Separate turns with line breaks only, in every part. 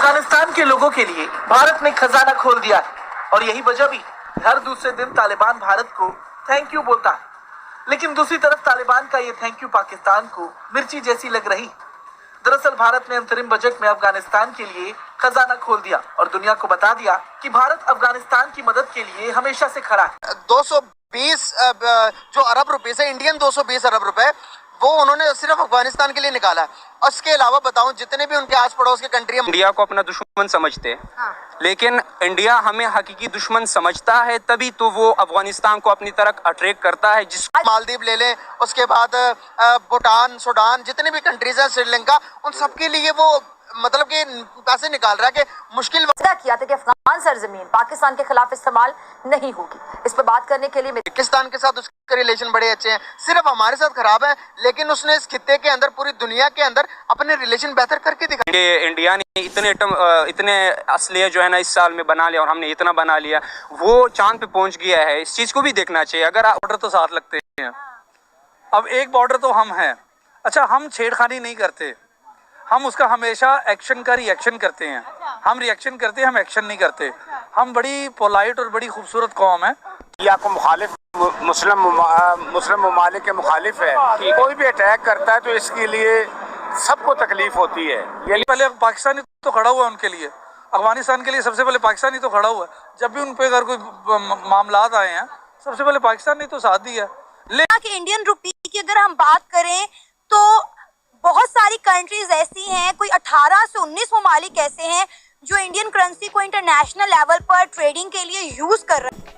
अफगानिस्तान के लोगों के लिए भारत ने खजाना खोल दिया है और यही वजह भी हर दूसरे दिन तालिबान भारत को थैंक यू बोलता है। लेकिन दूसरी तरफ तालिबान का ये थैंक यू पाकिस्तान को मिर्ची जैसी लग रही। दरअसल भारत ने अंतरिम बजट में अफगानिस्तान के लिए खजाना खोल दिया और दुनिया को बता दिया कि भारत अफगानिस्तान की मदद के लिए हमेशा से खड़ा है।
220 जो अरब रुपए से इंडियन 220 अरब रुपए वो उन्होंने सिर्फ अफगानिस्तान के लिए निकाला है। और इसके अलावा बताऊं जितने भी उनके आस पड़ोस के कंट्री
इंडिया को अपना दुश्मन समझते हैं। लेकिन इंडिया हमें हकीकी दुश्मन समझता है, तभी तो वो अफगानिस्तान को अपनी तरफ अट्रैक्ट करता है। जिस
मालदीव ले लें, उसके बाद भूटान, सूडान, जितने भी कंट्रीज हैं, श्रीलंका, उन सबके लिए वो मतलब कि पैसे निकाल रहा है कि मुश्किल
किया था कि अफगान सरजमीन पाकिस्तान के खिलाफ इस्तेमाल नहीं होगी। इस पर बात करने के लिए
पाकिस्तान के साथ उसके रिलेशन बड़े अच्छे हैं, सिर्फ हमारे साथ खराब है, लेकिन उसने इस खित्ते के अंदर, पूरी दुनिया के अंदर अपने रिलेशन बेहतर करके दिखाए।
इंडिया ने इतने असलियत जो है ना इस साल में बना लिया और हमने इतना बना लिया, वो चांद पे पहुंच गया है। इस चीज को भी देखना चाहिए। अगर
बॉर्डर तो साथ लगते हैं, अब एक बॉर्डर तो हम हैं। अच्छा, हम छेड़खानी नहीं करते, हम उसका हमेशा एक्शन का रिएक्शन करते हैं। हम रिएक्शन करते हैं, हम एक्शन नहीं करते। हम बड़ी पोलाइट और बड़ी खूबसूरत कौम है।
इंडिया को मुखालिफ मुस्लिम ममालिक के मुखालिफ है। कोई भी अटैक करता है तो इसके लिए सबको तकलीफ होती है।
ये पहले पाकिस्तानी तो खड़ा हुआ है उनके लिए, अफगानिस्तान के लिए सबसे पहले पाकिस्तानी तो खड़ा हुआ है। जब भी उन पे अगर कोई मामलात आए हैं, सबसे पहले पाकिस्तान ने तो साथ दिया।
लेकिन इंडियन रुपी की अगर हम बात करें तो बहुत सारी कंट्रीज ऐसी हैं, कोई 18 से 19 ममालिक ऐसे हैं जो इंडियन करेंसी को इंटरनेशनल लेवल पर ट्रेडिंग के लिए यूज कर रहे हैं।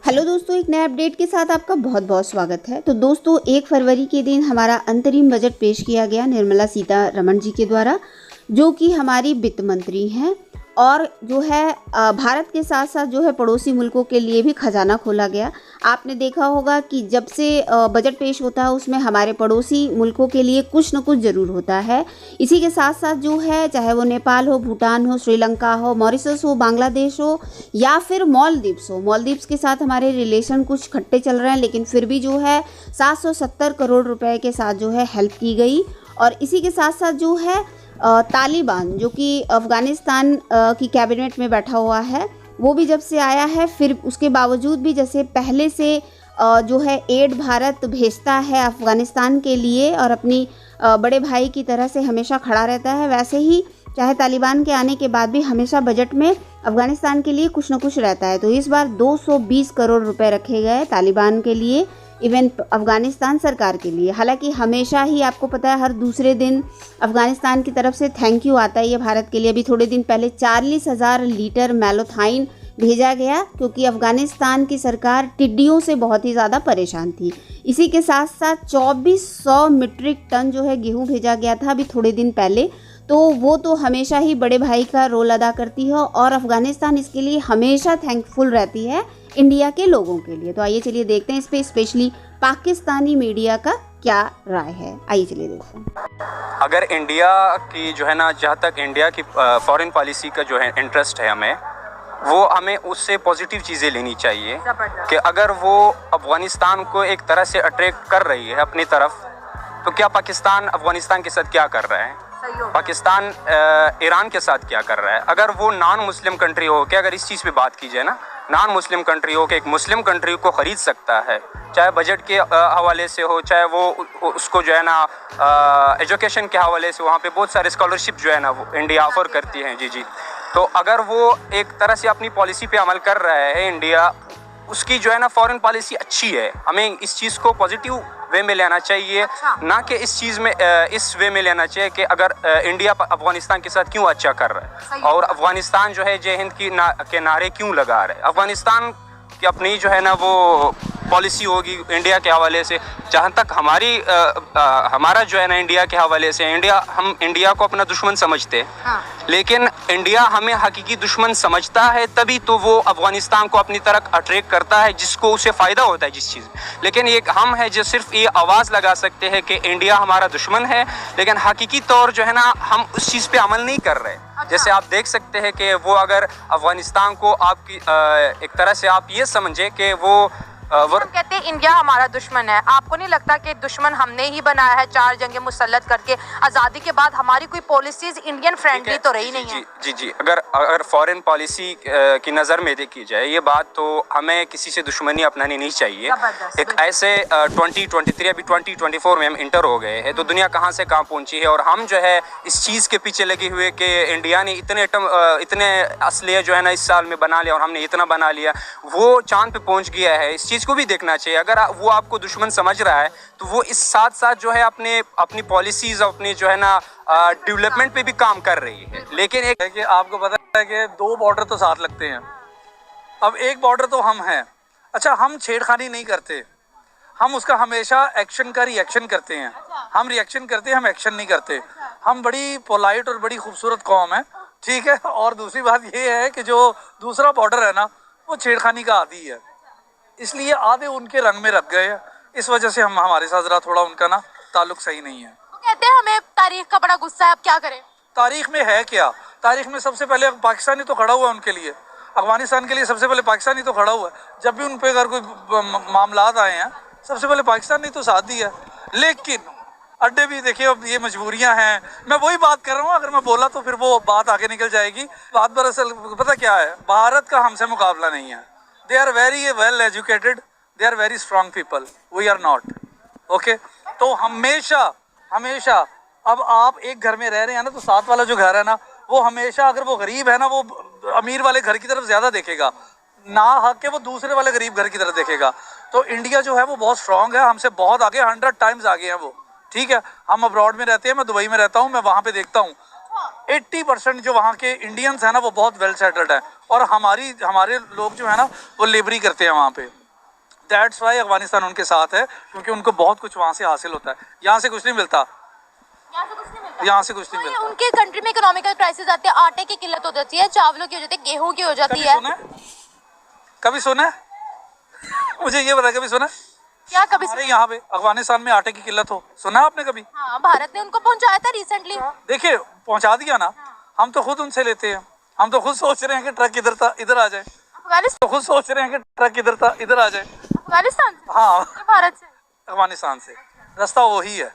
हेलो दोस्तों, एक नए अपडेट के साथ आपका बहुत बहुत स्वागत है। तो दोस्तों, 1 फरवरी के दिन हमारा अंतरिम बजट पेश किया गया निर्मला सीतारमण जी के द्वारा, जो कि हमारी वित्त मंत्री हैं। और जो है भारत के साथ साथ जो है पड़ोसी मुल्कों के लिए भी खजाना खोला गया। आपने देखा होगा कि जब से बजट पेश होता है उसमें हमारे पड़ोसी मुल्कों के लिए कुछ न कुछ ज़रूर होता है। इसी के साथ साथ जो है, चाहे वो नेपाल हो, भूटान हो, श्रीलंका हो, मॉरिशस हो, बांग्लादेश हो या फिर मालदीव्स हो। मालदीव्स के साथ हमारे रिलेशन कुछ खट्टे चल रहे हैं, लेकिन फिर भी जो है 770 करोड़ रुपए के साथ जो है हेल्प की गई। और इसी के साथ साथ जो है तालिबान, जो कि अफ़गानिस्तान की कैबिनेट में बैठा हुआ है, वो भी जब से आया है, फिर उसके बावजूद भी जैसे पहले से जो है एड भारत भेजता है अफ़गानिस्तान के लिए और अपनी बड़े भाई की तरह से हमेशा खड़ा रहता है, वैसे ही चाहे तालिबान के आने के बाद भी हमेशा बजट में अफ़गानिस्तान के लिए कुछ न कुछ रहता है। तो इस बार 220 करोड़ रुपए रखे गए तालिबान के लिए, इवन अफ़गानिस्तान सरकार के लिए। हालांकि हमेशा ही आपको पता है हर दूसरे दिन अफ़गानिस्तान की तरफ से थैंक यू आता है ये भारत के लिए। अभी थोड़े दिन पहले 40,000 लीटर मैलोथाइन भेजा गया, क्योंकि अफ़गानिस्तान की सरकार टिड्डियों से बहुत ही ज़्यादा परेशान थी। इसी के साथ साथ 2400 मीट्रिक टन जो है गेहूँ भेजा गया था अभी थोड़े दिन पहले। तो वो तो हमेशा ही बड़े भाई का रोल अदा करती है और अफ़गानिस्तान इसके लिए हमेशा थैंकफुल रहती है इंडिया के लोगों के लिए। तो आइए चलिए देखते हैं इस पे स्पेशली पाकिस्तानी मीडिया का क्या राय है। आइए चलिए देखते हैं।
अगर इंडिया की जो है ना, जहाँ तक इंडिया की फॉरेन पॉलिसी का जो है इंटरेस्ट है, हमें उससे पॉजिटिव चीज़ें लेनी चाहिए कि अगर वो अफ़गानिस्तान को एक तरह से अट्रैक्ट कर रही है अपनी तरफ, तो क्या पाकिस्तान अफ़गानिस्तान के साथ क्या कर रहा है, पाकिस्तान ईरान के साथ क्या कर रहा है। अगर वो नॉन मुस्लिम कंट्री हो के, अगर इस चीज़ पे बात की जाए ना, नॉन मुस्लिम कंट्री हो के एक मुस्लिम कंट्री को ख़रीद सकता है, चाहे बजट के हवाले से हो, चाहे वो उसको जो है ना एजुकेशन के हवाले से, वहाँ पे बहुत सारे स्कॉलरशिप जो है ना वो इंडिया ऑफर करती है। जी। तो अगर वो एक तरह से अपनी पॉलिसी पे अमल कर रहा है इंडिया, उसकी जो है ना फॉरेन पॉलिसी अच्छी है, हमें इस चीज़ को पॉजिटिव वे में लेना चाहिए। ना कि इस चीज़ में इस वे में लेना चाहिए कि अगर इंडिया अफ़गानिस्तान के साथ क्यों अच्छा कर रहा है और अफ़गानिस्तान जो है जय हिंद के नारे क्यों लगा रहा है। अफ़गानिस्तान की अपनी जो है ना वो पॉलिसी होगी इंडिया के हवाले से। जहाँ तक हमारा जो है ना इंडिया के हवाले से, हम इंडिया को अपना दुश्मन समझते हैं। लेकिन इंडिया हमें हकीकी दुश्मन समझता है, तभी तो वो अफ़गानिस्तान को अपनी तरफ अट्रैक्ट करता है, जिसको उसे फ़ायदा होता है जिस चीज़। लेकिन एक हम है जो सिर्फ ये आवाज़ लगा सकते हैं कि इंडिया हमारा दुश्मन है, लेकिन हकीकी तौर जो है ना हम उस चीज़ पे अमल नहीं कर रहे। जैसे आप देख सकते हैं कि वो अगर अफ़गानिस्तान को आपकी एक तरह से आप ये समझे कि वो वो
हम कहते हैं इंडिया हमारा दुश्मन है, आपको नहीं लगता कि दुश्मन हमने ही बनाया है 4 जंगें मुसल्लत करके? आज़ादी के बाद हमारी कोई पॉलिसीज इंडियन फ्रेंडली तो रही नहीं है।
जी अगर फॉरेन पॉलिसी की नज़र में देखी जाए ये बात, तो हमें किसी से दुश्मनी अपनानी नहीं चाहिए। एक ऐसे 2023 अभी 2024 में हम इंटर हो गए हैं, तो दुनिया कहाँ से कहाँ पहुँची है, और हम जो है इस चीज़ के पीछे लगे हुए कि इंडिया ने इतने असलहे जो है ना इस साल में बना लिया और हमने इतना बना लिया, वो चांद पे पहुँच गया है। इस चीज़ को भी देखना चाहिए। अगर वो आपको दुश्मन समझ रहा है तो वो इस साथ साथ जो है अपनी पॉलिसीज़, अपनी जो है ना डेवलपमेंट पे भी काम कर रही है। लेकिन एक
है कि आपको पता है कि 2 बॉर्डर तो साथ लगते हैं, अब एक बॉर्डर तो हम हैं। अच्छा, हम छेड़खानी नहीं करते, हम उसका हमेशा एक्शन का रिएक्शन करते हैं। हम रिएक्शन करते हैं, हम एक्शन नहीं करते। हम बड़ी पोलाइट और बड़ी खूबसूरत कौम है, ठीक है। और दूसरी बात ये है कि जो दूसरा बॉर्डर है ना, वो छेड़खानी का आदी है, इसलिए आधे उनके रंग में रख गए हैं। इस वजह से हमारे साथ ज़रा थोड़ा उनका ना ताल्लुक सही नहीं है।
वो कहते हैं हमें तारीख का बड़ा गुस्सा है, अब क्या करें?
तारीख में है क्या? तारीख में सबसे पहले पाकिस्तानी तो खड़ा हुआ है उनके लिए, अफगानिस्तान के लिए सबसे पहले पाकिस्तानी तो खड़ा हुआ है। जब भी उन पे अगर कोई मामलात आए हैं, सबसे पहले पाकिस्तान ने तो साथ दिया। लेकिन अड्डे भी देखिए, अब ये मजबूरियां हैं। मैं वही बात कर रहा हूँ, अगर मैं बोला तो फिर वो बात आगे निकल जाएगी। बात दरअसल पता क्या है, भारत का हमसे मुकाबला नहीं है। They are very well educated, they are very strong people, we are not. Okay, तो हमेशा अब आप एक घर में रह रहे हैं ना, तो साथ वाला जो घर है ना, वो हमेशा अगर वो गरीब है ना, वो अमीर वाले घर की तरफ ज़्यादा देखेगा, ना हक के वो दूसरे वाले गरीब घर की तरफ देखेगा। तो इंडिया जो है वो बहुत स्ट्रॉन्ग है, हमसे बहुत आगे, 100 टाइम्स आगे हैं वो, ठीक है। हम अब्रॉड में रहते हैं, मैं दुबई में रहता हूँ, मैं वहाँ पे देखता हूँ 80% जो वहाँ के इंडियंस हैं ना, वो बहुत वेल सेटल्ड है। और हमारे लोग जो है ना, वो लेबरी करते हैं वहाँ पे। दैट्स वाई अफगानिस्तान उनके साथ है, क्योंकि उनको बहुत कुछ वहाँ से हासिल होता है। यहाँ से कुछ नहीं मिलता, यहाँ से कुछ नहीं मिलता।
उनके कंट्री में इकोनॉमिकल क्राइसिस आते हैं, आटे की किल्लत हो जाती है, चावलों की हो जाती है, गेहूं की हो जाती है।
कभी सुना? मुझे ये बता, कभी सुना
क्या? कभी
हमारे यहाँ पे अफगानिस्तान में आटे की किल्लत हो, सुना आपने कभी?
हाँ, भारत ने उनको पहुंचाया था रिसेंटली।
देखिए, पहुंचा दिया ना। हम तो खुद उनसे लेते हैं, हम तो खुद सोच रहे हैं कि ट्रक इधर आ जाए।
अफगानिस्तान
तो खुद सोच रहे हैं कि ट्रक इधर आ जाए।
अफगानिस्तान से?
हाँ,
भारत से?
अफगानिस्तान से। रास्ता वही है।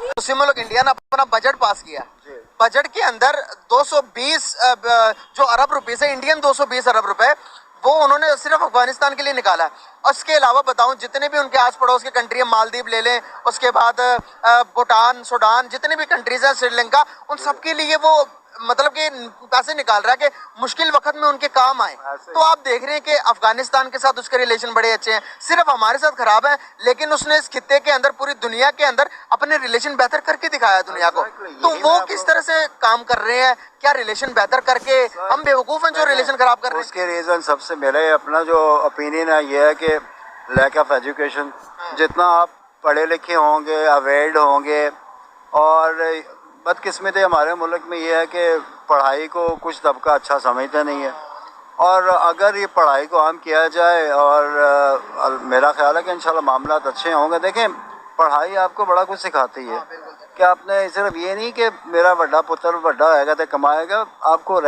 मुस्लिम मुल्क इंडिया ने अपना बजट पास किया। बजट के अंदर 220 जो अरब रुपए से इंडियन 220 अरब रुपए वो उन्होंने सिर्फ अफगानिस्तान के लिए निकाला है। और इसके अलावा बताऊं, जितने भी उनके आस पड़ोस की कंट्री है, मालदीव ले लें, उसके बाद भूटान, सूडान, जितने भी कंट्रीज हैं, श्रीलंका, उन सब के लिए वो मतलब कि पैसे निकाल रहा है कि मुश्किल वक्त में उनके काम आए। तो आप देख रहे हैं कि अफगानिस्तान के साथ उसके रिलेशन बड़े अच्छे हैं, सिर्फ हमारे साथ खराब है, लेकिन उसने इस खित्ते के अंदर, पूरी दुनिया के अंदर अपने रिलेशन बेहतर करके दिखाया दुनिया को। तो वो किस तरह से काम कर रहे हैं, क्या रिलेशन बेहतर करके हम बेवकूफ़ हैं जो रिलेशन खराब कर रहे हैं?
उसके रीज़न सबसे मेरा अपना जो ओपिनियन है ये है कि लैक ऑफ एजुकेशन। जितना आप पढ़े लिखे होंगे, अवेयर्ड होंगे, और बदकिस्मती हमारे मुल्क में ये है कि पढ़ाई को कुछ तबका अच्छा समझता नहीं है। और अगर ये पढ़ाई को आम किया जाए, और मेरा ख्याल है कि इंशाल्लाह मामलात अच्छे होंगे। देखें, पढ़ाई आपको बड़ा कुछ सिखाती है कि आपने सिर्फ ये नहीं कि मेरा बड़ा पुत्र बड़ा होएगा तो कमाएगा, आपको